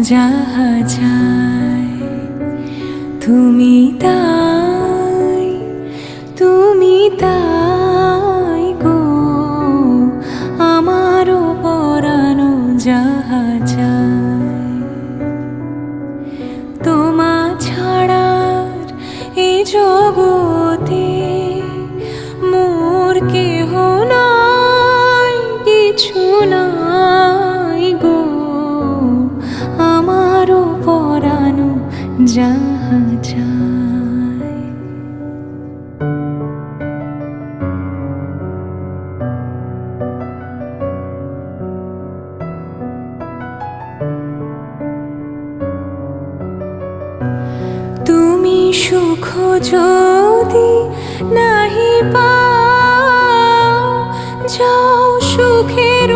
যাহা চাই তুমি তাই, তুমি তাই গো, আমারও পরানো যাহা চাই। তোমা ছাড়ার এই জগতে মোর কেহ নাই, কিছু নাই গো, আমারও পরানো যাহা চাই। তুমি সুখ যদি নাহি পাও, যাও